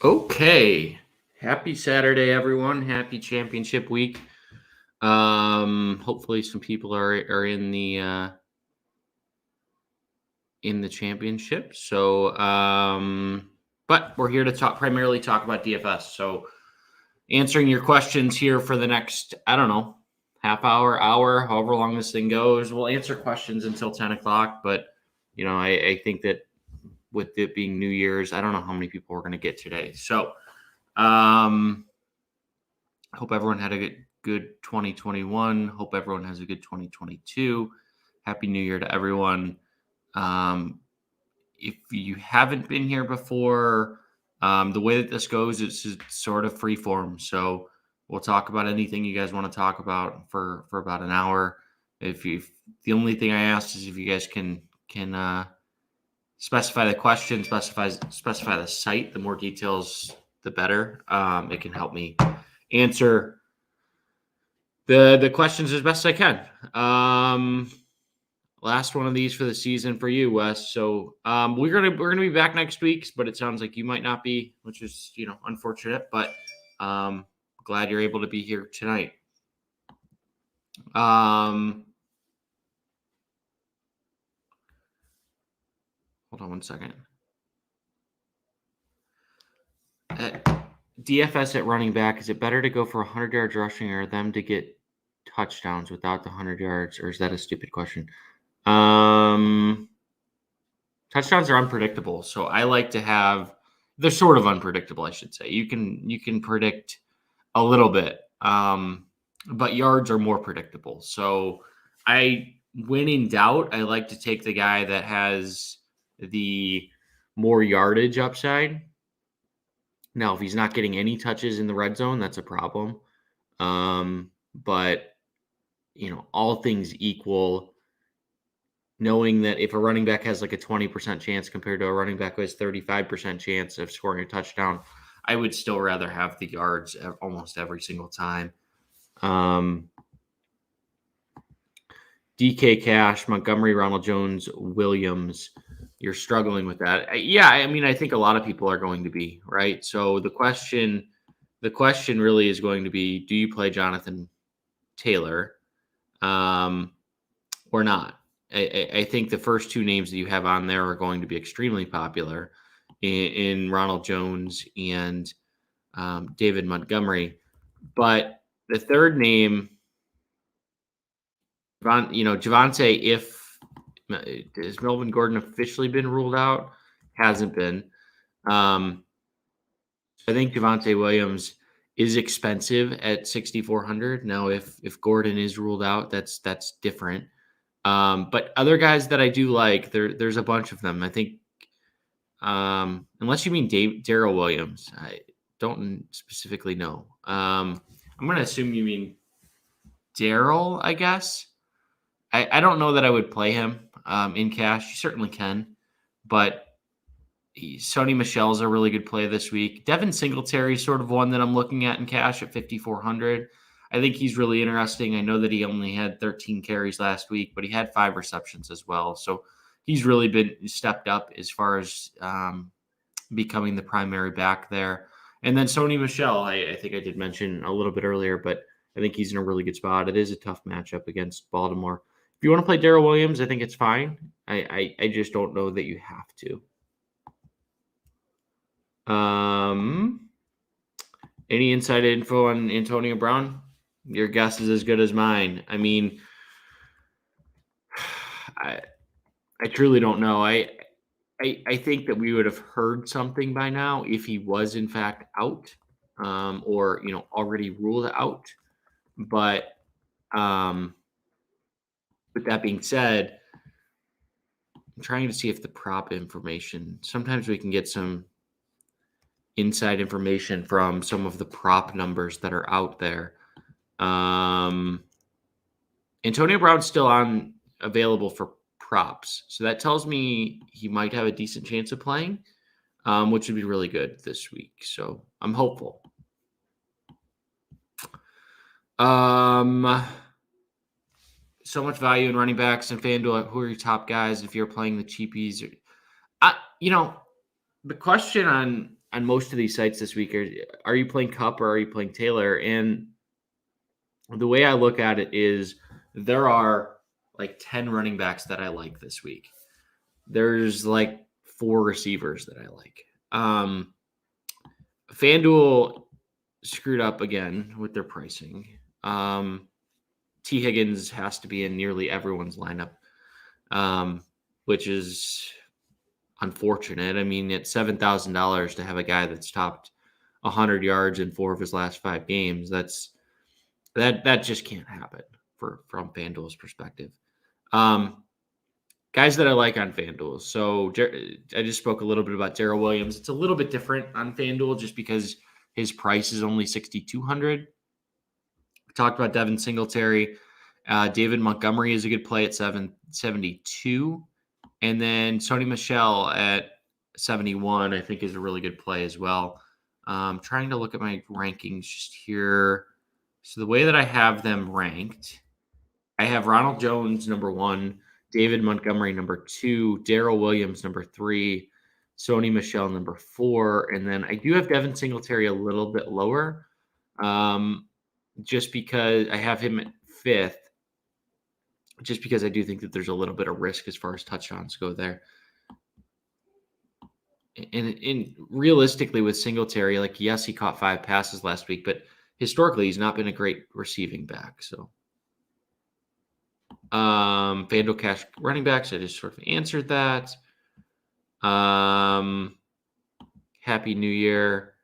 Okay. Happy Saturday, everyone. Happy championship week. Hopefully some people are in the championship. But we're here to primarily talk about DFS. So answering your questions here for the next, I don't know, half hour, however long this thing goes. We'll answer questions until 10 o'clock. But, I think that with it being New Year's, I don't know how many people we're going to get today. So, I hope everyone had a good 2021. Hope everyone has a good 2022. Happy New Year to everyone. If you haven't been here before, the way that this goes, it's sort of free form. So we'll talk about anything you guys want to talk about for about an hour. The only thing I asked is if you guys can specify the question, specify the site. The more details, the better. It can help me answer the questions as best I can. Last one of these for the season for you, Wes. So we're gonna be back next week, but it sounds like you might not be, which is unfortunate. But glad you're able to be here tonight. Hold on one second. DFS at running back, is it better to go for 100 yards rushing or them to get touchdowns without the 100 yards, or is that a stupid question? Touchdowns are unpredictable, so I like to have. They're sort of unpredictable, I should say. You can predict a little bit, but yards are more predictable. So when in doubt, I like to take the guy that has the more yardage upside. Now, if he's not getting any touches in the red zone, that's a problem. But all things equal, knowing that if a running back has like a 20% chance compared to a running back who has 35% chance of scoring a touchdown, I would still rather have the yards almost every single time. DK Cash, Montgomery, Ronald Jones, Williams. You're struggling with that. Yeah, I mean, I think a lot of people are going to be, right? So the question really is going to be, do you play Jonathan Taylor or not? I think the first two names that you have on there are going to be extremely popular in Ronald Jones and David Montgomery. But the third name, Javonte, has Melvin Gordon officially been ruled out? Hasn't been. I think Javonte Williams is expensive at 6,400. Now, if Gordon is ruled out, that's different. But other guys that I do like, there's a bunch of them. I think, unless you mean Darrell Williams, I don't specifically know. I'm going to assume you mean Darrell, I guess. I don't know that I would play him in cash. You certainly can, but Sony Michel's a really good play this week. Devin Singletary is sort of one that I'm looking at in cash at 5,400. I think he's really interesting. I know that he only had 13 carries last week, but he had 5 receptions as well. So he's really been stepped up as far as becoming the primary back there. And then Sony Michel, I think I did mention a little bit earlier, but I think he's in a really good spot. It is a tough matchup against Baltimore. If you want to play Darrell Williams, I think it's fine. I just don't know that you have to. Any inside info on Antonio Brown? Your guess is as good as mine. I mean, I truly don't know. I think that we would have heard something by now if he was in fact out, or already ruled out. But with that being said, I'm trying to see if the prop information. Sometimes we can get some inside information from some of the prop numbers that are out there. Antonio Brown's still available for props, so that tells me he might have a decent chance of playing, which would be really good this week. So I'm hopeful. So much value in running backs and FanDuel. Who are your top guys if you're playing the cheapies? The question on on most of these sites this week are you playing Kupp or are you playing Taylor? And the way I look at it is there are like 10 running backs that I like this week. There's like 4 receivers that I like. FanDuel screwed up again with their pricing. T. Higgins has to be in nearly everyone's lineup, which is unfortunate. I mean, it's $7,000 to have a guy that's topped 100 yards in 4 of his last 5 games. That just can't happen from FanDuel's perspective. Guys that I like on FanDuel. So I just spoke a little bit about Darrell Williams. It's a little bit different on FanDuel just because his price is only $6,200. We talked about Devin Singletary. David Montgomery is a good play at $772. And then Sony Michel at 71, I think, is a really good play as well. Trying to look at my rankings just here. So the way that I have them ranked, I have Ronald Jones, number 1, David Montgomery, number 2, Darrell Williams, number 3, Sony Michel, number 4, and then I do have Devin Singletary a little bit lower, just because I have him at 5th, just because I do think that there's a little bit of risk as far as touchdowns go there. And realistically with Singletary, like, yes, he caught 5 passes last week, but historically he's not been a great receiving back. So FanDuel Cash running backs, I just sort of answered that. Happy New Year.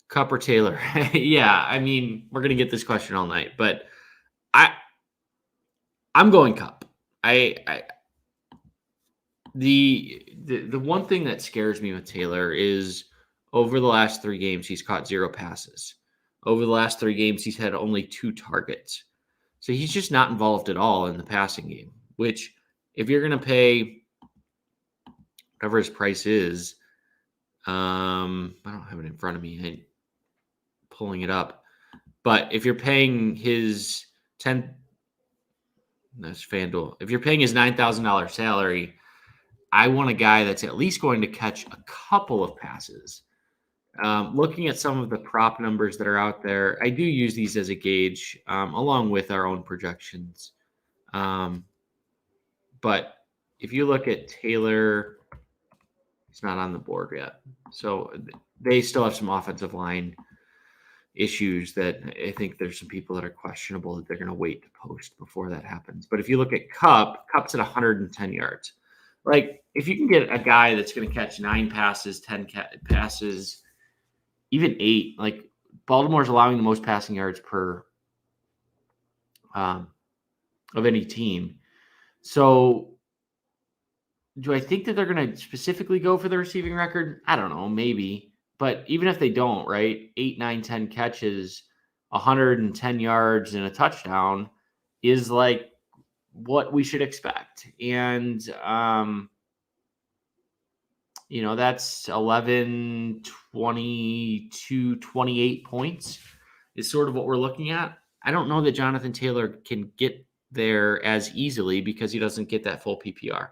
Kupp or Taylor? Yeah, I mean, we're gonna get this question all night, but I'm going Kupp. The one thing that scares me with Taylor is over the last 3 games, he's caught 0 passes. Over the last 3 games, he's had only 2 targets. So he's just not involved at all in the passing game, which if you're going to pay whatever his price is, I don't have it in front of me. I'm pulling it up. But if you're paying his that's FanDuel. If you're paying his $9,000 salary, I want a guy that's at least going to catch a couple of passes. Looking at some of the prop numbers that are out there, I do use these as a gauge, along with our own projections. But if you look at Taylor, it's not on the board yet. So they still have some offensive line issues that I think there's some people that are questionable that they're going to wait to post before that happens. But if you look at Kupp's at 110 yards. Like, if you can get a guy that's going to catch 9 passes, 10 passes, even 8, like, Baltimore's allowing the most passing yards per of any team. So do I think that they're going to specifically go for the receiving record? I don't know, maybe. But even if they don't, right, 8, 9, 10 catches, 110 yards and a touchdown is like what we should expect. And, that's 11, 22, 28 points is sort of what we're looking at. I don't know that Jonathan Taylor can get there as easily because he doesn't get that full PPR.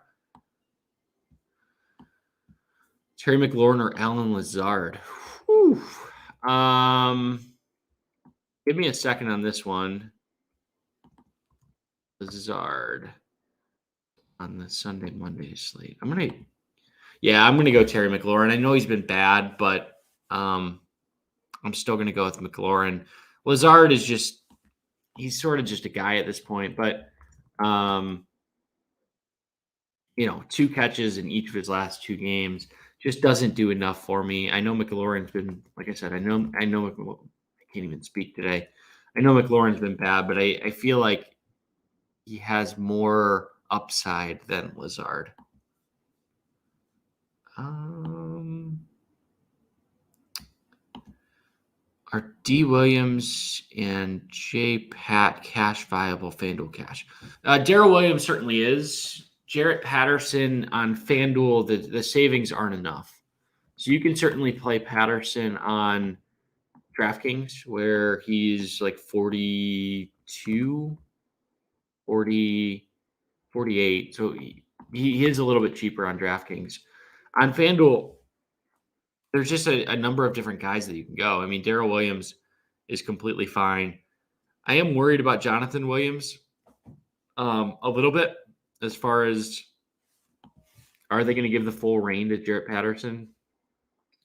Terry McLaurin or Alan Lazard? Whew. Give me a second on this one. Lazard on the Sunday, Monday slate. I'm going to go Terry McLaurin. I know he's been bad, but I'm still going to go with McLaurin. Lazard is he's sort of just a guy at this point, but 2 catches in each of his last 2 games just doesn't do enough for me. I know McLaurin's been, like I said, I can't even speak today. I know McLaurin's been bad, but I feel like he has more upside than Lazard. Are D. Williams and JPot cash viable FanDuel cash? Darrell Williams certainly is. Jarrett Patterson on FanDuel, the savings aren't enough. So you can certainly play Patterson on DraftKings where he's like 42, 40, 48. So he is a little bit cheaper on DraftKings. On FanDuel, there's just a number of different guys that you can go. I mean, Darrell Williams is completely fine. I am worried about Jonathan Williams a little bit as far as, are they going to give the full reign to Jarrett Patterson?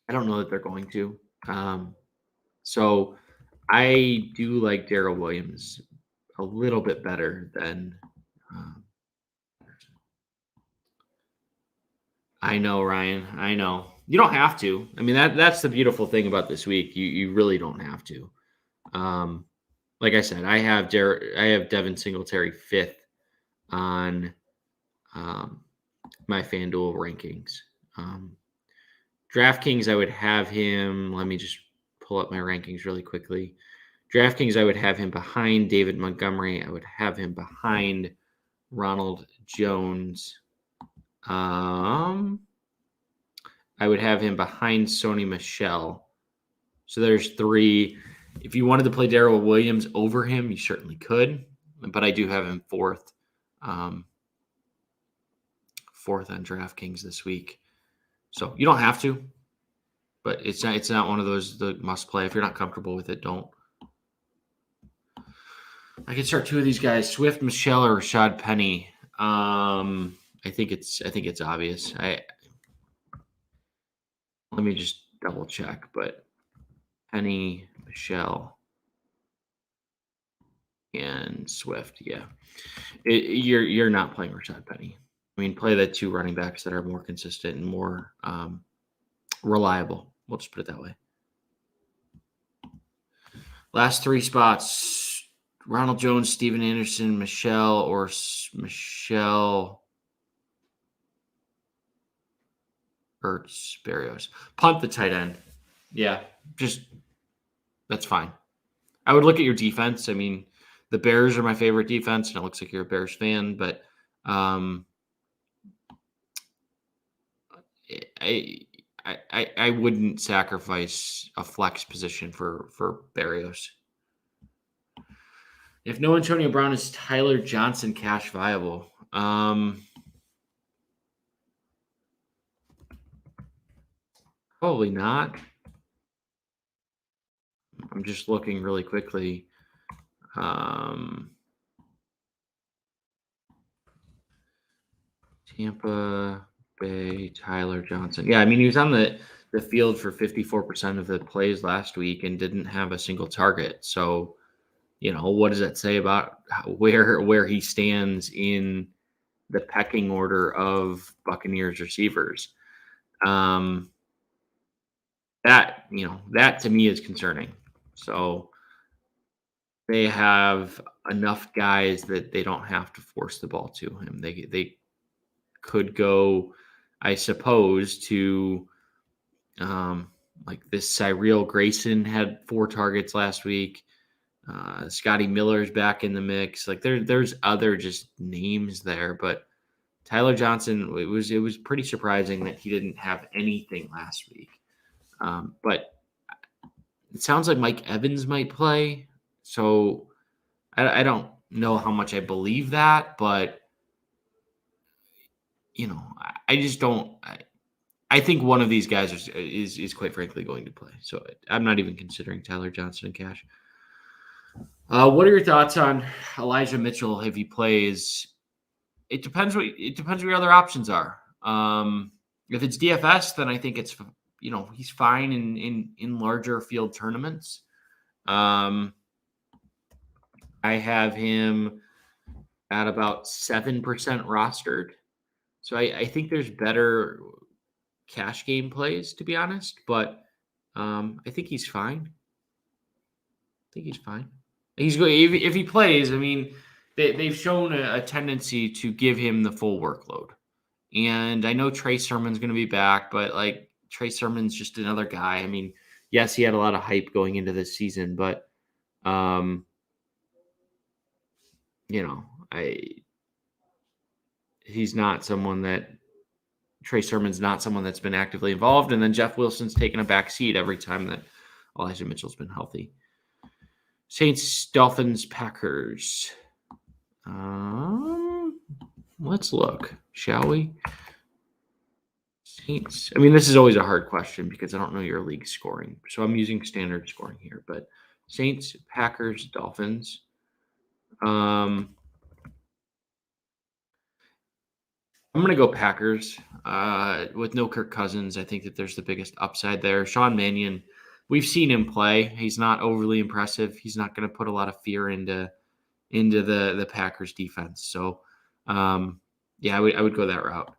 I don't know that they're going to. So I do like Darrell Williams a little bit better than Patterson. I know, Ryan. I know. You don't have to. I mean, that's the beautiful thing about this week. You really don't have to. Like I said, I have Devin Singletary 5th on my FanDuel rankings. DraftKings, I would have him. Let me just pull up my rankings really quickly. DraftKings, I would have him behind David Montgomery. I would have him behind Ronald Jones. I would have him behind Sony Michel. So there's 3. If you wanted to play Darrell Williams over him, you certainly could. But I do have him 4th. 4th on DraftKings this week. So you don't have to. But it's not one of those that must play. If you're not comfortable with it, don't. I can start 2 of these guys: Swift, Michel, or Rashad Penny. I think it's obvious. Let me just double check, but Penny, Michel, and Swift. Yeah, you're not playing Rashad Penny. I mean, play the 2 running backs that are more consistent and more reliable. We'll just put it that way. Last 3 spots: Ronald Jones, Steven Anderson, Michel, or Michel, B.Berrios. Punt the tight end. Yeah, just that's fine. I would look at your defense. I mean, the Bears are my favorite defense, and it looks like you're a Bears fan, but I wouldn't sacrifice a flex position for B.Berrios. If no Antonio Brown, is Tyler Johnson cash viable? Probably not. I'm just looking really quickly. Tampa Bay, Tyler Johnson. Yeah, I mean, he was on the field for 54% of the plays last week and didn't have a single target. So, what does that say about where he stands in the pecking order of Buccaneers receivers? That to me is concerning. So they have enough guys that they don't have to force the ball to him. They could go, I suppose, to like this Cyril Grayson had 4 targets last week. Scotty Miller's back in the mix. Like there's other just names there, but Tyler Johnson, it was pretty surprising that he didn't have anything last week. But it sounds like Mike Evans might play. So I don't know how much I believe that, but I just don't. I think one of these guys is quite frankly going to play. So I'm not even considering Tyler Johnson in cash. What are your thoughts on Elijah Mitchell if he plays? It depends what your other options are. If it's DFS, then I think it's he's fine in larger field tournaments. I have him at about 7% rostered. So I think there's better cash game plays, to be honest, but I think he's fine. He's going if he plays. I mean, they've shown a tendency to give him the full workload, and I know Trey Sermon's going to be back, but like Trey Sermon's just another guy. I mean, yes, he had a lot of hype going into this season, but he's not someone that Trey Sermon's not someone that's been actively involved. And then Jeff Wilson's taken a back seat every time that Elijah Mitchell's been healthy. Saints, Dolphins, Packers. Let's look, shall we? Saints. I mean, this is always a hard question because I don't know your league scoring. So I'm using standard scoring here. But Saints, Packers, Dolphins. I'm going to go Packers. With no Kirk Cousins, I think that there's the biggest upside there. Sean Mannion, we've seen him play. He's not overly impressive. He's not going to put a lot of fear into the Packers defense. So, yeah, I would go that route.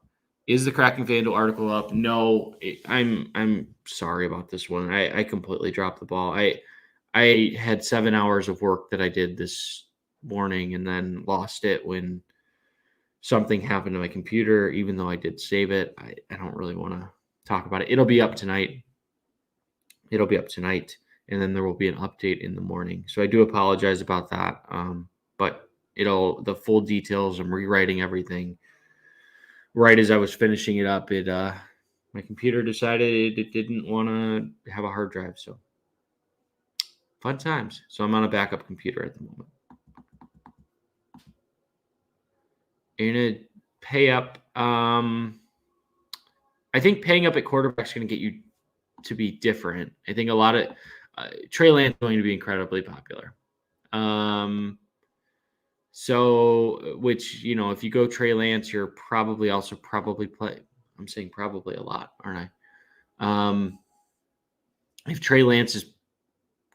Is the Cracking FanDuel article up? No, I'm sorry about this one. I completely dropped the ball. I had 7 hours of work that I did this morning and then lost it when something happened to my computer. Even though I did save it, I don't really want to talk about it. It'll be up tonight. And then there will be an update in the morning. So I do apologize about that. But the full details, I'm rewriting everything. Right as I was finishing it up, my computer decided it didn't want to have a hard drive. So fun times. So I'm on a backup computer at the moment. In a pay up, I think paying up at quarterback is going to get you to be different. I think a lot of Trey Lance is going to be incredibly popular. So, which, if you go Trey Lance, you're probably play. I'm saying probably a lot, aren't I? If Trey Lance is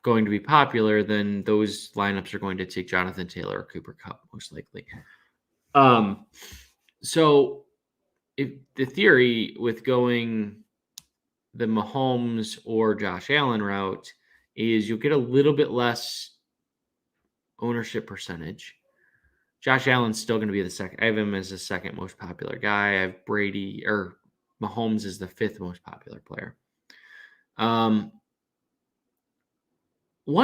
going to be popular, then those lineups are going to take Jonathan Taylor or Cooper Kupp, most likely. So if the theory with going the Mahomes or Josh Allen route is you'll get a little bit less ownership percentage. Josh Allen's still going to be the second. I have him as the second most popular guy. I have Brady or Mahomes is the fifth most popular player. One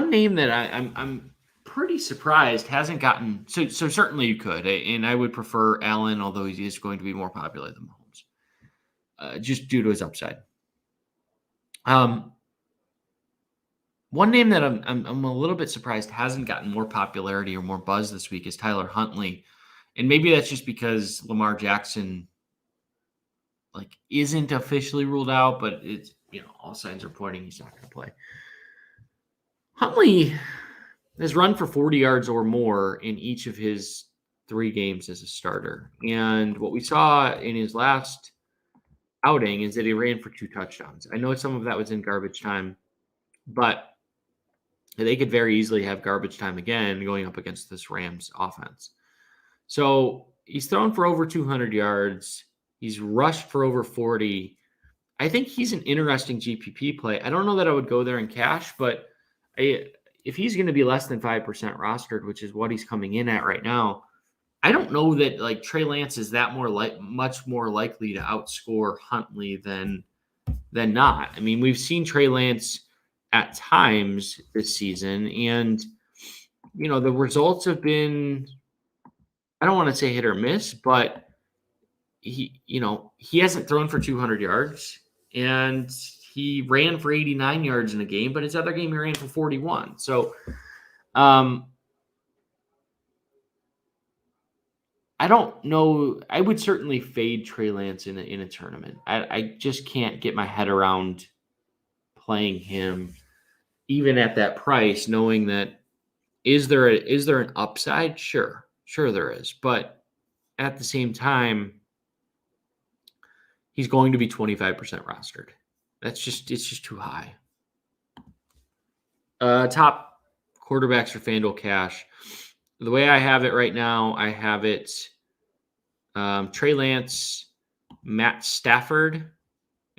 name that I'm pretty surprised hasn't gotten so certainly you could, and I would prefer Allen, although he is going to be more popular than Mahomes, just due to his upside. One name that I'm a little bit surprised hasn't gotten more popularity or more buzz this week is Tyler Huntley, and maybe that's just because Lamar Jackson isn't officially ruled out, but it's all signs are pointing he's not going to play. Huntley has run for 40 yards or more in each of his 3 games as a starter, and what we saw in his last outing is that he ran for 2 touchdowns. I know some of that was in garbage time, but they could very easily have garbage time again going up against this Rams offense. So he's thrown for over 200 yards. He's rushed for over 40. I think he's an interesting GPP play. I don't know that I would go there in cash, but if he's going to be less than 5% rostered, which is what he's coming in at right now, I don't know that Trey Lance is that much more likely to outscore Huntley than not. I mean, we've seen Trey Lance at times this season, and the results have been, I don't want to say hit or miss, but he hasn't thrown for 200 yards, and he ran for 89 yards in a game, but his other game he ran for 41. So I don't know. I would certainly fade Trey Lance in a tournament. I just can't get my head around playing him even at that price, knowing that is there an upside? Sure there is, but at the same time, he's going to be 25% rostered. It's just too high. Top quarterbacks for FanDuel cash. The way I have it right now, I have it Trey Lance, Matt Stafford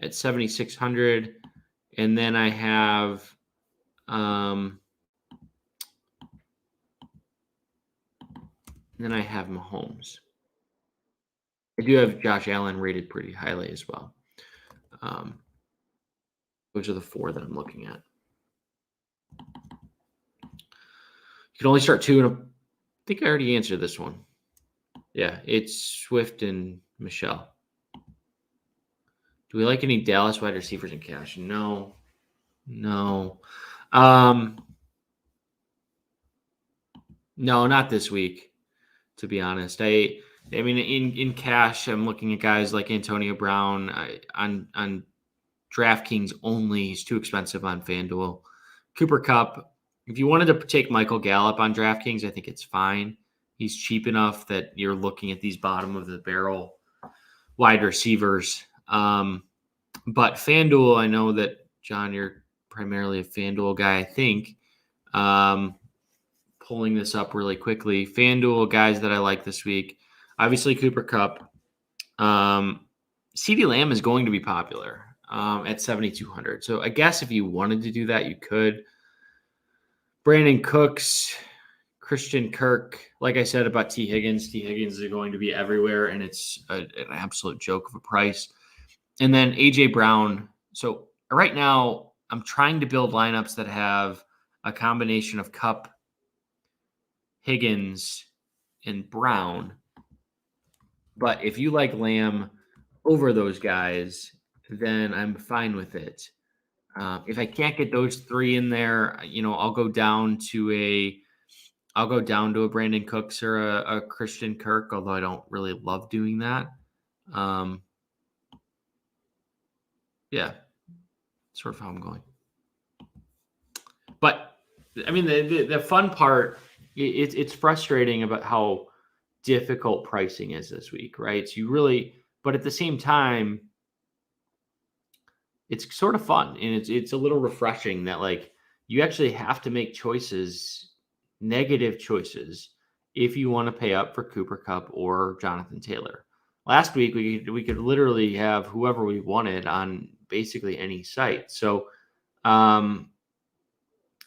at 7,600, and then I have Mahomes. I do have Josh Allen rated pretty highly as well. Those are the 4 that I'm looking at. You can only start 2, and I think I already answered this one. Yeah, it's Swift and Michel. Do we like any Dallas wide receivers in cash? No. No, not this week, to be honest. I mean, in cash, I'm looking at guys like Antonio Brown on DraftKings only. He's too expensive on FanDuel. Cooper Kupp. If you wanted to take Michael Gallup on DraftKings, I think it's fine. He's cheap enough that you're looking at these bottom of the barrel wide receivers. But FanDuel, I know that, John, you're primarily a FanDuel guy, I think. Pulling this up really quickly. FanDuel guys that I like this week. Obviously, Cooper Kupp. CeeDee Lamb is going to be popular at 7,200. So I guess if you wanted to do that, you could. Brandon Cooks, Christian Kirk. Like I said about T. Higgins is going to be everywhere, and it's an absolute joke of a price. And then A.J. Brown. So right now, I'm trying to build lineups that have a combination of Kupp, Higgins, and Brown. But if you like Lamb over those guys, then I'm fine with it. If I can't get those three in there, I'll go down to a Brandon Cooks or a Christian Kirk, although I don't really love doing that. Yeah, sort of how I'm going. But I mean, the fun part, it's frustrating about how difficult pricing is this week, right? So but at the same time, it's sort of fun, and it's a little refreshing that like you actually have to make negative choices, if you want to pay up for Cooper Kupp or Jonathan Taylor. Last week we could literally have whoever we wanted on basically any site. So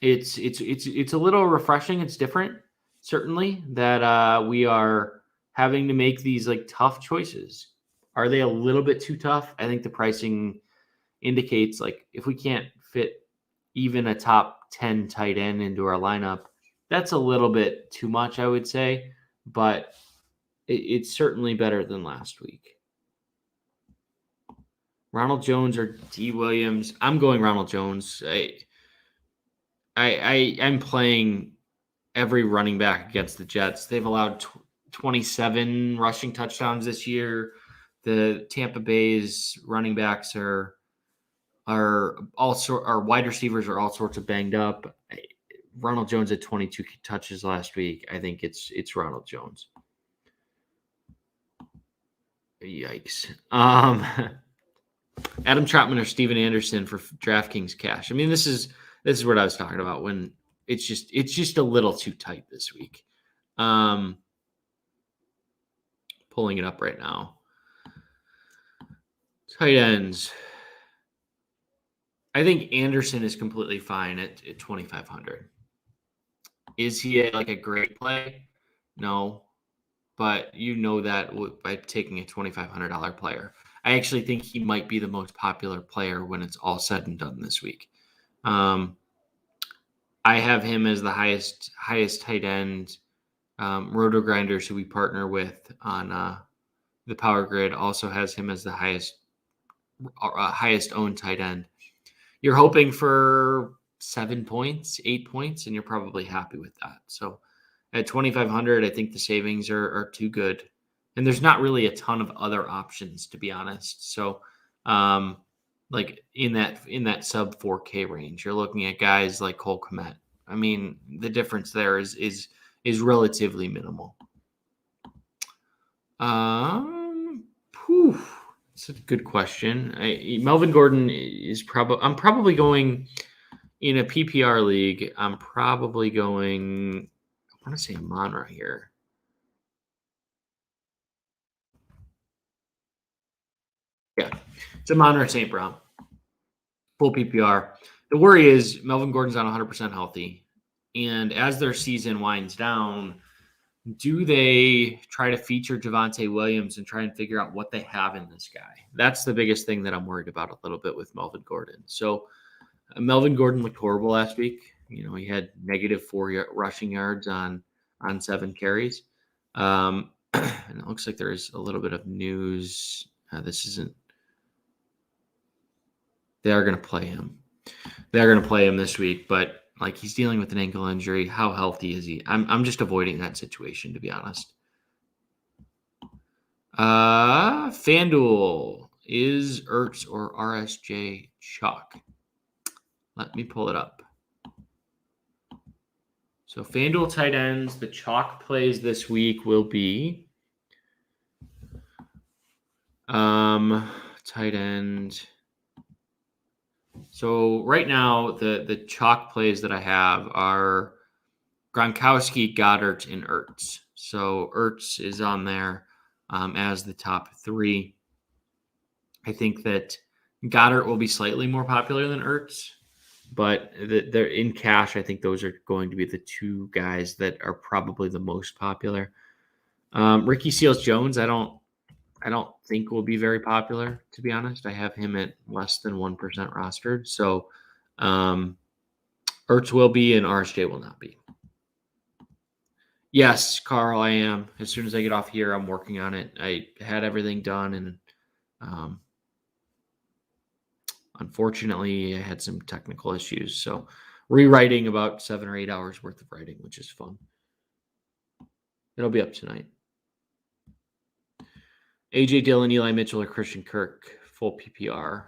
it's a little refreshing. It's different, certainly, that we are having to make these like tough choices. Are they a little bit too tough? I think the pricing indicates like if we can't fit even a top 10 tight end into our lineup, that's a little bit too much, I would say, but it's certainly better than last week. Ronald Jones or D. Williams? I'm going Ronald Jones. I'm playing every running back against the Jets. They've allowed 27 rushing touchdowns this year. The Tampa Bay's running backs are wide receivers are all sorts of banged up. Ronald Jones had 22 touches last week. I think it's Ronald Jones. Yikes. Adam Troutman or Steven Anderson for DraftKings cash. I mean, this is what I was talking about when it's just a little too tight this week. Pulling it up right now. Tight ends. I think Anderson is completely fine at 2,500. Is he a great play? No, but that by taking a $2,500 player. I actually think he might be the most popular player when it's all said and done this week. I have him as the highest tight end. Roto Grinders, who we partner with on the Power Grid, also has him as the highest owned tight end. You're hoping for 7 points, 8 points, and you're probably happy with that. So at 2,500, I think the savings are too good. And there's not really a ton of other options, to be honest. So like in that sub 4K range, you're looking at guys like Cole Kmet. I mean, the difference there is relatively minimal. It's a good question. Melvin Gordon is I'm probably going in a PPR league. I'm probably going, I want to say Monra here. Yeah, it's a Monra St. Brown. Full PPR. The worry is Melvin Gordon's not 100% healthy. And as their season winds down, do they try to feature Javonte Williams and try and figure out what they have in this guy? That's the biggest thing that I'm worried about a little bit with Melvin Gordon. So Melvin Gordon looked horrible last week. He had -4 rushing yards on 7 carries. And it looks like there is a little bit of news. They are going to play him. They're going to play him this week, but like he's dealing with an ankle injury. How healthy is he? I'm just avoiding that situation, to be honest. FanDuel is Ertz or RSJ chalk. Let me pull it up. So FanDuel tight ends, the chalk plays this week will be tight end. So right now, the chalk plays that I have are Gronkowski, Goddard, and Ertz. So Ertz is on there as the top 3. I think that Goddard will be slightly more popular than Ertz, but they're in cash. I think those are going to be the 2 guys that are probably the most popular. Ricky Seals-Jones, I don't think will be very popular, to be honest. I have him at less than 1% rostered. So Ertz will be and RSJ will not be. Yes, Carl, I am. As soon as I get off here, I'm working on it. I had everything done, and unfortunately, I had some technical issues. So rewriting about 7 or 8 hours worth of writing, which is fun. It'll be up tonight. AJ Dillon, Eli Mitchell, or Christian Kirk, full PPR.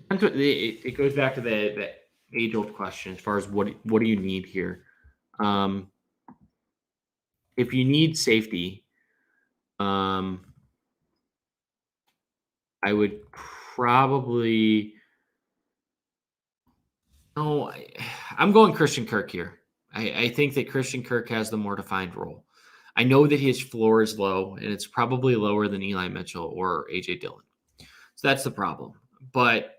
It goes back to the age-old question as far as what do you need here. If you need safety, I would probably I'm going Christian Kirk here. I think that Christian Kirk has the more defined role. I know that his floor is low, and it's probably lower than Eli Mitchell or AJ Dillon. So that's the problem. But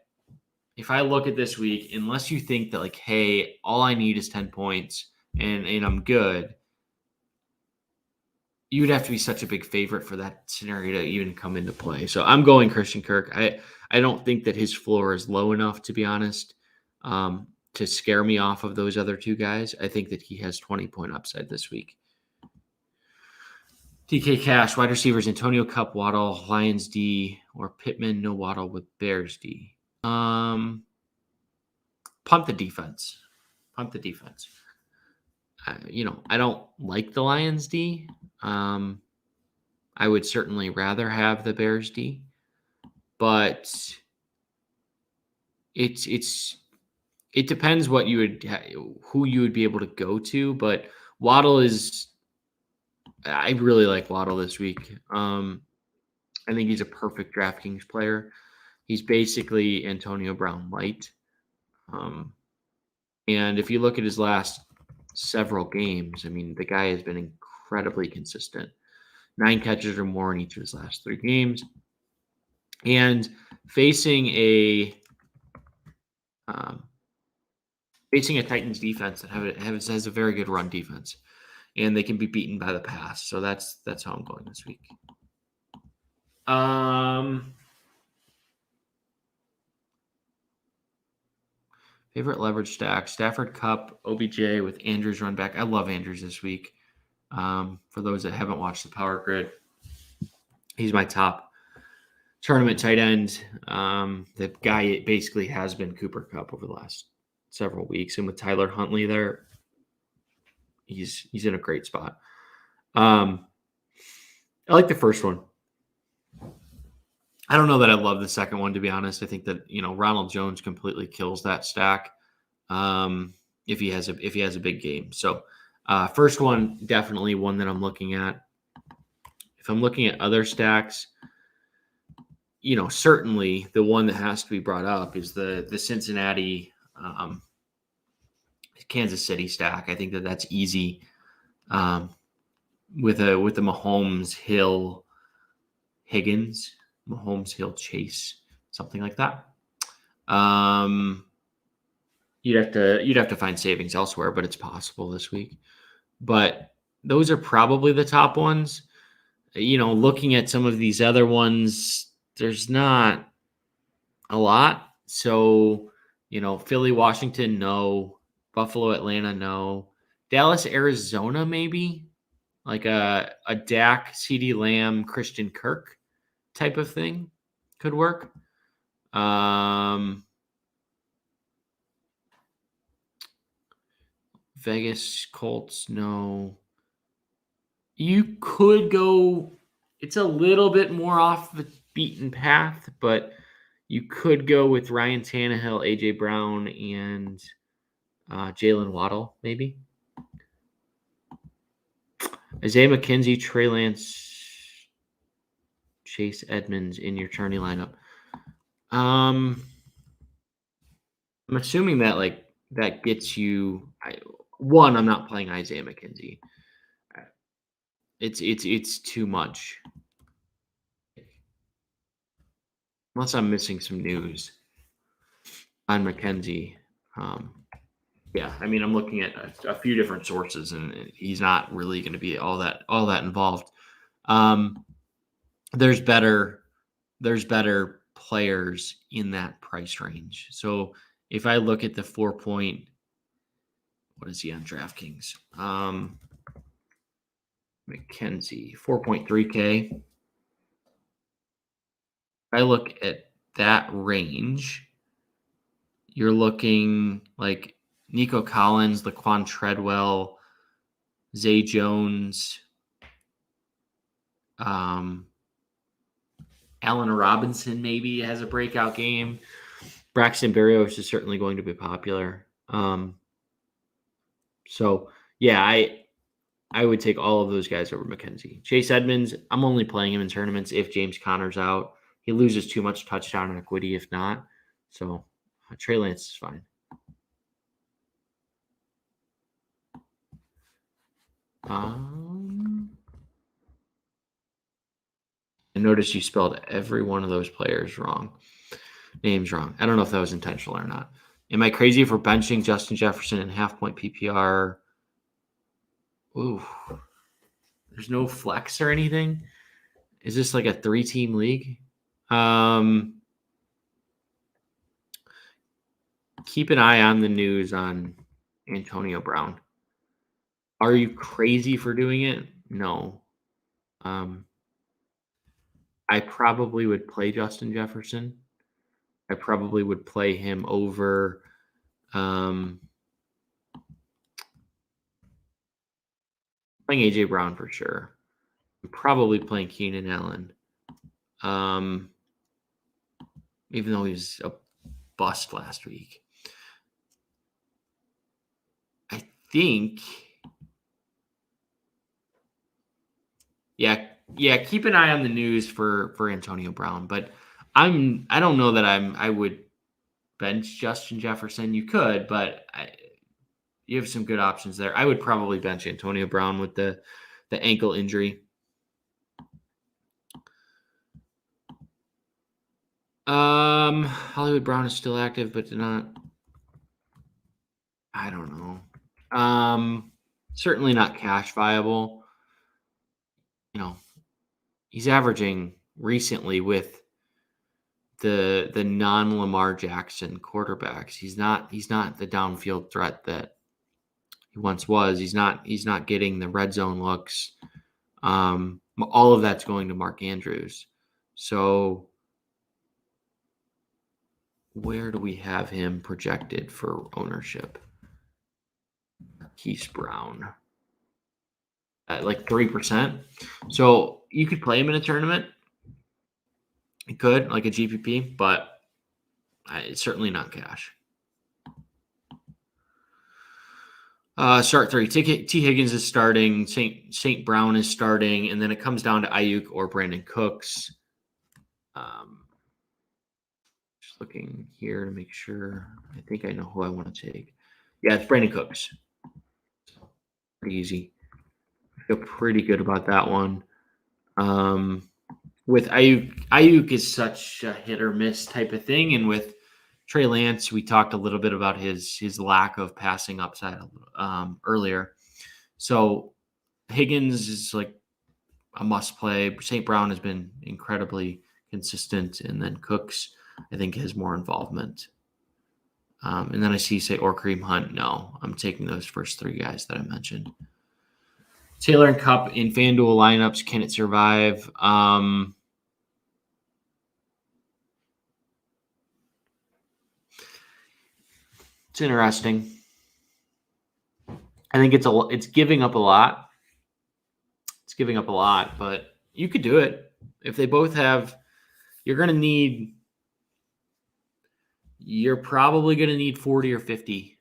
if I look at this week, unless you think that, like, hey, all I need is 10 points and I'm good, you would have to be such a big favorite for that scenario to even come into play. So I'm going Christian Kirk. I don't think that his floor is low enough, to be honest, to scare me off of those other 2 guys. I think that he has 20-point upside this week. DK Cash, wide receivers, Antonio Kupp, Waddle, Lions D, or Pittman, no Waddle with Bears D. Punt the defense. I don't like the Lions D. I would certainly rather have the Bears D, but it depends who you would be able to go to. But Waddle I really like Waddle this week. I think he's a perfect DraftKings player. He's basically Antonio Brown light. And if you look at his last several games, I mean, the guy has been incredibly consistent. 9 catches or more in each of his last 3 games. And facing a Titans defense that has a very good run defense, and they can be beaten by the pass. So that's how I'm going this week. Favorite leverage stack: Stafford, Kupp, OBJ with Andrews run back. I love Andrews this week. For those that haven't watched the Power Grid, he's my top tournament tight end. The guy basically has been Cooper Kupp over the last several weeks, and with Tyler Huntley there, he's in a great spot. I like the first one. I don't know that I love the second one, to be honest. I think that Ronald Jones completely kills that stack if he has a big game. So first one, definitely one that I'm looking at. If I'm looking at other stacks, certainly the one that has to be brought up is the Cincinnati Kansas City stack. I think that that's easy with the Mahomes, Hill, Higgins, Mahomes, Hill, Chase, something like that. You'd have to find savings elsewhere, but it's possible this week. But those are probably the top ones. Looking at some of these other ones, there's not a lot. So, Philly, Washington, no. Buffalo, Atlanta, no. Dallas, Arizona, maybe. Like a Dak, CeeDee Lamb, Christian Kirk type of thing could work. Vegas, Colts, no. You could go, it's a little bit more off the beaten path, but you could go with Ryan Tannehill, A.J. Brown, and Jalen Waddle, maybe. Isaiah Mackenzie, Trey Lance, Chase Edmunds in your tourney lineup. I'm assuming that that gets you. I'm not playing Isaiah Mackenzie. It's too much. Unless I'm missing some news on Mackenzie. Yeah, I mean, I'm looking at a few different sources, and he's not really going to be all that involved. There's better players in that price range. So if I look at the 4-point, what is he on DraftKings? Mackenzie, 4.3K. I look at that range, you're looking like Nico Collins, Laquan Treadwell, Zay Jones, Allen Robinson maybe has a breakout game. Braxton Berrios is certainly going to be popular. So yeah, I would take all of those guys over Mackenzie. Chase Edmunds, I'm only playing him in tournaments if James Conner's out. He loses too much touchdown equity if not. So Trey Lance is fine. I noticed you spelled every one of those players wrong. Names wrong. I don't know if that was intentional or not. Am I crazy for benching Justin Jefferson in half-point PPR? Ooh. There's no flex or anything? Is this like a 3-team league? Keep an eye on the news on Antonio Brown. Are you crazy for doing it? No. I probably would play Justin Jefferson. I probably would play him over playing A.J. Brown for sure. I'm probably playing Keenan Allen. Even though he was a bust last week. I think yeah, keep an eye on the news for Antonio Brown, but I don't know that I would bench Justin Jefferson. You could, but you have some good options there. I would probably bench Antonio Brown with the ankle injury. Hollywood Brown is still active, but not. I don't know. Certainly not cash viable. You know, he's averaging recently with the non-Lamar Jackson quarterbacks. He's not the downfield threat that he once was. He's not getting the red zone looks. All of that's going to Mark Andrews. So where do we have him projected for ownership? Keith Brown at like 3%. So you could play him in a tournament. You could, like a GPP, but it's certainly not cash. Start 3. T. Higgins is starting. St. Brown is starting, and then it comes down to Ayuk or Brandon Cooks. Just looking here to make sure. I think I know who I want to take. Yeah, it's Brandon Cooks. Pretty easy. I feel pretty good about that one. With Ayuk is such a hit or miss type of thing, and with Trey Lance, we talked a little bit about his lack of passing upside earlier. So Higgins is like a must play. St. Brown has been incredibly consistent, and then Cooks, I think, has more involvement. And then I see or Kareem Hunt. No, I'm taking those first 3 guys that I mentioned. Taylor and Kupp in FanDuel lineups. Can it survive? It's interesting. I think it's giving up a lot. It's giving up a lot, but you could do it. If they both have, you're probably going to need 40 or 50.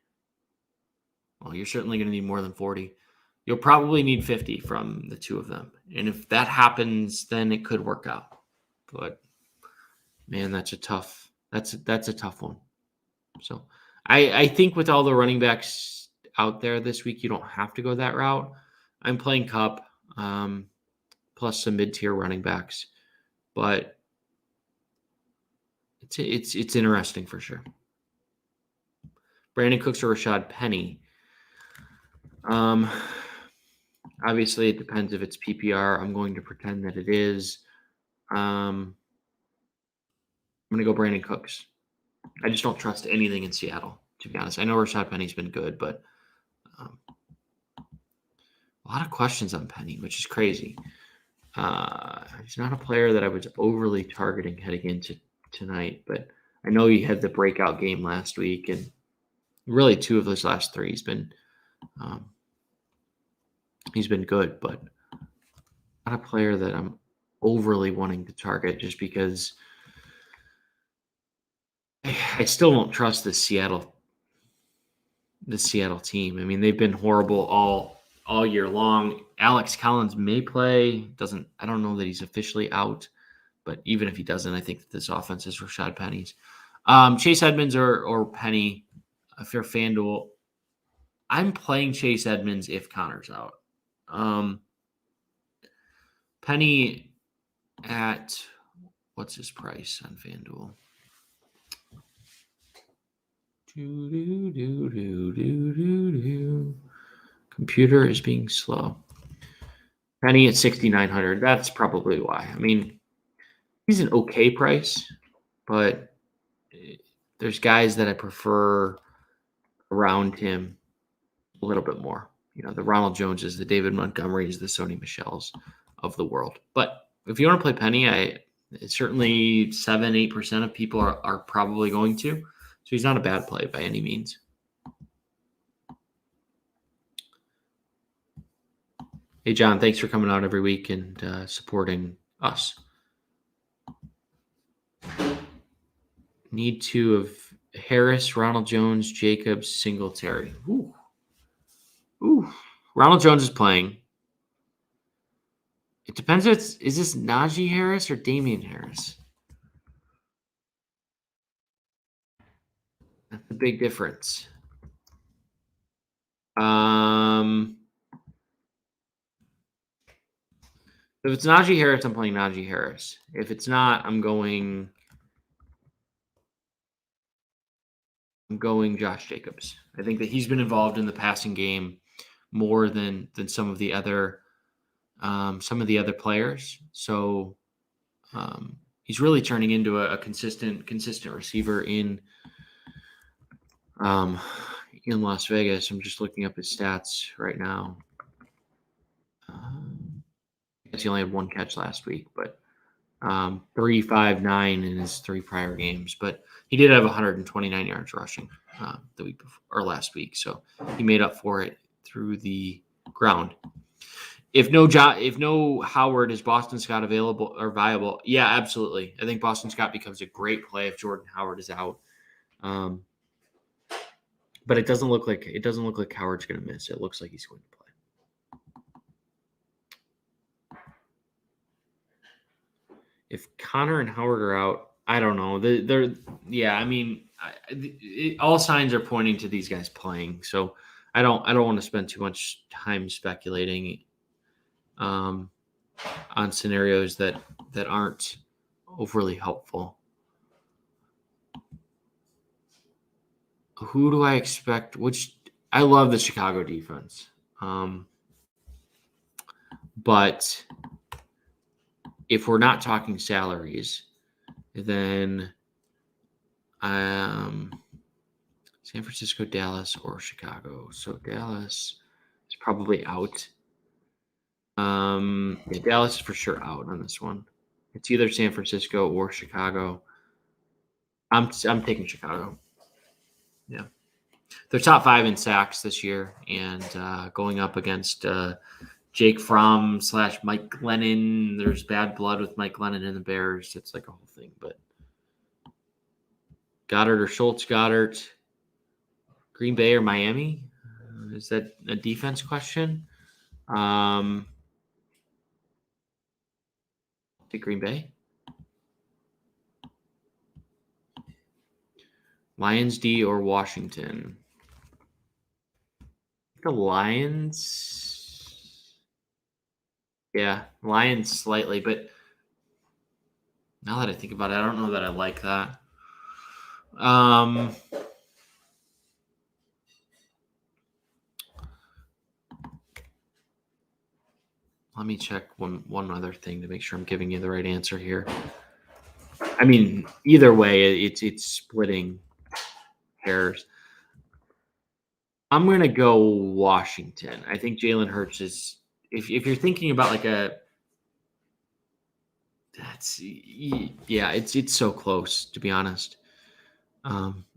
Well, you're certainly going to need more than 40. You'll probably need 50 from the two of them. And if that happens, then it could work out. But man, that's a tough one. So I think with all the running backs out there this week, you don't have to go that route. I'm playing Kupp, plus some mid-tier running backs, but it's interesting for sure. Brandon Cooks or Rashad Penny. Obviously, it depends if it's PPR. I'm going to pretend that it is. I'm going to go Brandon Cooks. I just don't trust anything in Seattle, to be honest. I know Rashad Penny's been good, but a lot of questions on Penny, which is crazy. He's not a player that I was overly targeting heading into tonight, but I know he had the breakout game last week, and really 2 of those last 3 he's been good, but not a player that I'm overly wanting to target just because I still don't trust the Seattle team. I mean, they've been horrible all year long. Alex Collins may play. I don't know that he's officially out, but even if he doesn't, I think that this offense is Rashad Penny's. Chase Edmunds or Penny, if you're FanDuel, I'm playing Chase Edmunds if Connor's out. Penny at, what's his price on FanDuel? Computer is being slow. Penny at 6,900. That's probably why. I mean, he's an okay price, but there's guys that I prefer around him a little bit more. You know, the Ronald Joneses, the David Montgomerys, the Sony Michels of the world. But if you want to play Penny, certainly 7-8% of people are probably going to. So he's not a bad play by any means. Hey, John, thanks for coming out every week and supporting us. Need 2 of Harris, Ronald Jones, Jacobs, Singletary. Ooh. Ronald Jones is playing. It depends if is this Najee Harris or Damian Harris? That's a big difference. If it's Najee Harris, I'm playing Najee Harris. If it's not, I'm going Josh Jacobs. I think that he's been involved in the passing game more than some of the other players. So he's really turning into a consistent receiver in Las Vegas. I'm just looking up his stats right now. I guess he only had 1 catch last week, but 3, 5, 9 in his 3 prior games. But he did have 129 yards rushing the week before or last week, so he made up for it through the ground. If no Howard, is Boston Scott available or viable? Yeah, absolutely. I think Boston Scott becomes a great play if Jordan Howard is out. But it doesn't look like Howard's going to miss. It looks like he's going to play. If Connor and Howard are out, I don't know. All signs are pointing to these guys playing. So I don't want to spend too much time speculating on scenarios that aren't overly helpful. Who do I expect? I love the Chicago defense. But if we're not talking salaries, then San Francisco, Dallas, or Chicago. So Dallas is probably out. Dallas is for sure out on this one. It's either San Francisco or Chicago. I'm taking Chicago. Yeah. They're top 5 in sacks this year, and going up against Jake Fromm / Mike Glennon. There's bad blood with Mike Glennon and the Bears. It's like a whole thing. But Goddard or Schultz? Goddard. Green Bay or Miami? Is that a defense question? To Green Bay. Lions D or Washington? The Lions. Yeah, Lions slightly, but now that I think about it, I don't know that I like that. Let me check one other thing to make sure I'm giving you the right answer here. I mean, either way, it's splitting hairs. I'm going to go Washington. I think Jalen Hurts is, if you're thinking about like it's so close, to be honest.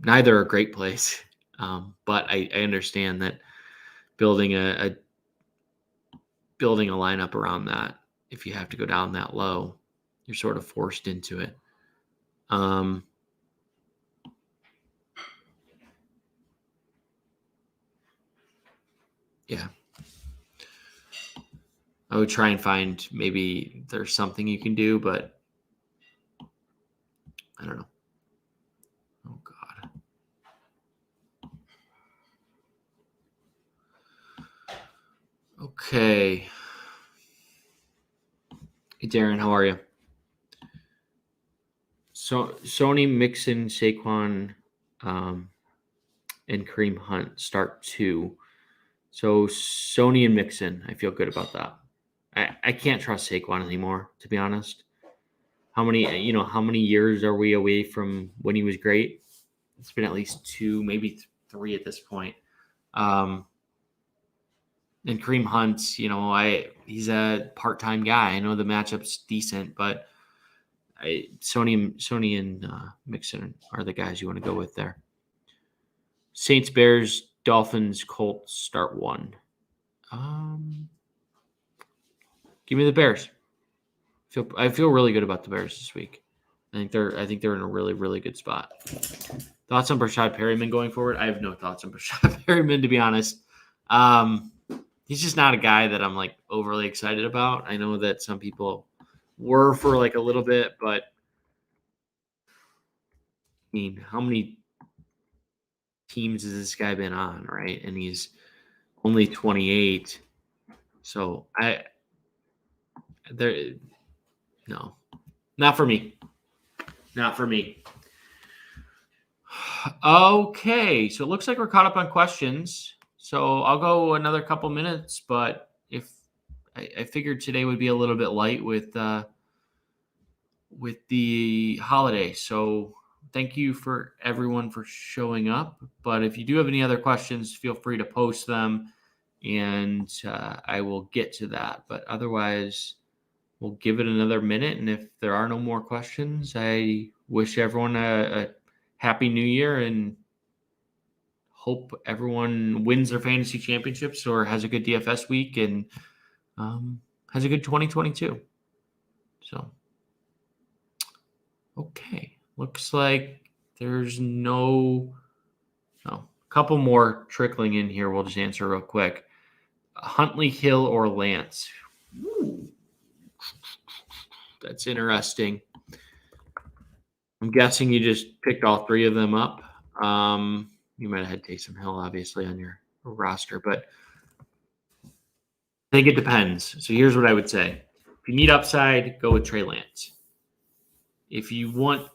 Neither are great plays, but I understand that building a lineup around that, if you have to go down that low, you're sort of forced into it. Yeah. I would try and find maybe there's something you can do, but I don't know. Oh, God. Okay. Hey, Darren, how are you? So Sony, Mixon, Saquon, and Kareem Hunt start 2. So Sony and Mixon, I feel good about that. I can't trust Saquon anymore, to be honest. How many years are we away from when he was great? It's been at least 2, maybe 3 at this point. And Kareem Hunt, he's a part-time guy. I know the matchup's decent, but Sony and Mixon are the guys you want to go with there. Saints, Bears, Dolphins, Colts start 1. Give me the Bears. I feel really good about the Bears this week. I think they're in a really, really good spot. Thoughts on Brashad Perryman going forward? I have no thoughts on Brashad Perryman, to be honest. He's just not a guy that I'm like overly excited about. I know that some people were for like a little bit, but I mean, how many teams has this guy been on, right? And he's only 28. So no, not for me. Not for me. Okay, so it looks like we're caught up on questions. So I'll go another couple minutes, but if I figured today would be a little bit light with the holiday. So thank you for everyone for showing up. But if you do have any other questions, feel free to post them, and I will get to that. But otherwise, we'll give it another minute. And if there are no more questions, I wish everyone a happy new year and hope everyone wins their fantasy championships or has a good DFS week and has a good 2022. So, okay. Looks like there's a couple more trickling in here. We'll just answer real quick. Huntley, Hill, or Lance? Ooh. That's interesting. I'm guessing you just picked all 3 of them up. You might have had Taysom Hill, obviously, on your roster, but I think it depends. So here's what I would say. If you need upside, go with Trey Lance. If you want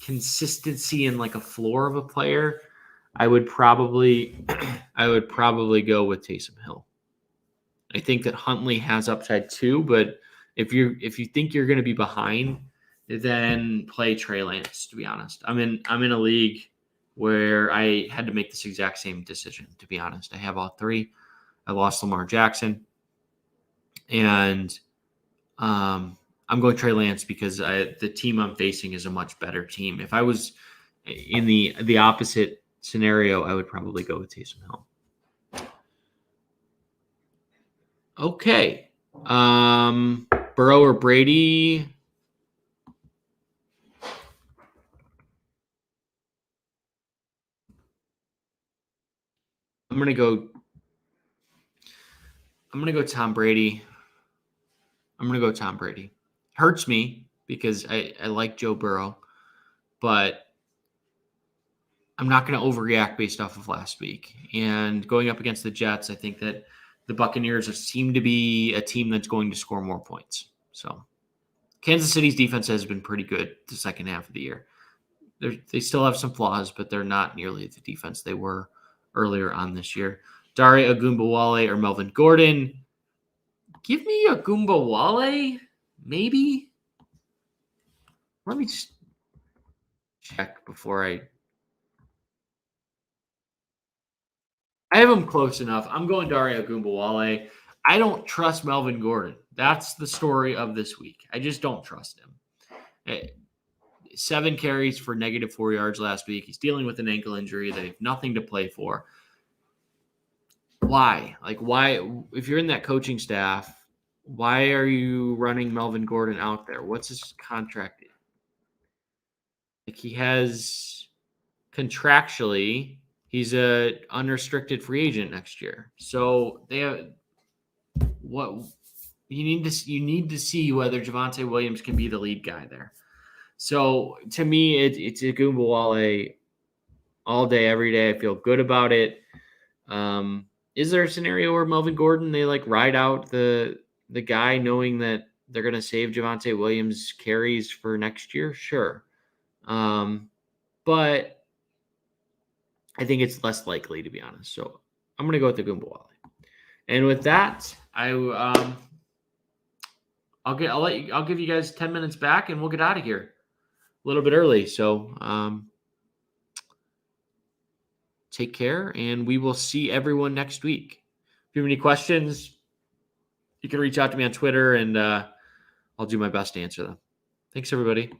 consistency and like a floor of a player, I would probably go with Taysom Hill. I think that Huntley has upside too, but if you think you're going to be behind, then play Trey Lance, to be honest. I'm in a league where I had to make this exact same decision, to be honest. I have all 3. I lost Lamar Jackson. And I'm going Trey Lance because the team I'm facing is a much better team. If I was in the opposite scenario, I would probably go with Taysom Hill. Okay. Burrow or Brady? I'm gonna go Tom Brady. Hurts me because I like Joe Burrow, but I'm not going to overreact based off of last week. And going up against the Jets, I think that the Buccaneers seem to be a team that's going to score more points. So Kansas City's defense has been pretty good the second half of the year. They still have some flaws, but they're not nearly the defense they were earlier on this year. Dare Ogunbowale or Melvin Gordon. Give me Ogunbowale, maybe. Let me just check before I have him close enough. I'm going Dare Ogunbowale. I don't trust Melvin Gordon. That's the story of this week. I just don't trust him. 7 carries for -4 yards last week. He's dealing with an ankle injury. They have nothing to play for. Why? Why? If you're in that coaching staff, why are you running Melvin Gordon out there? What's his contract? He has contractually, he's a unrestricted free agent next year. So they have what you need to see whether Javonte Williams can be the lead guy there. So to me, it's Ogunbowale all day, every day. I feel good about it. Is there a scenario where Melvin Gordon, they ride out the guy knowing that they're going to save Javonte Williams carries for next year? Sure. But I think it's less likely, to be honest. So I'm going to go with the Ogunbowale. And with that, I'll give you guys 10 minutes back and we'll get out of here a little bit early. So, take care and we will see everyone next week. If you have any questions, you can reach out to me on Twitter and, I'll do my best to answer them. Thanks, everybody.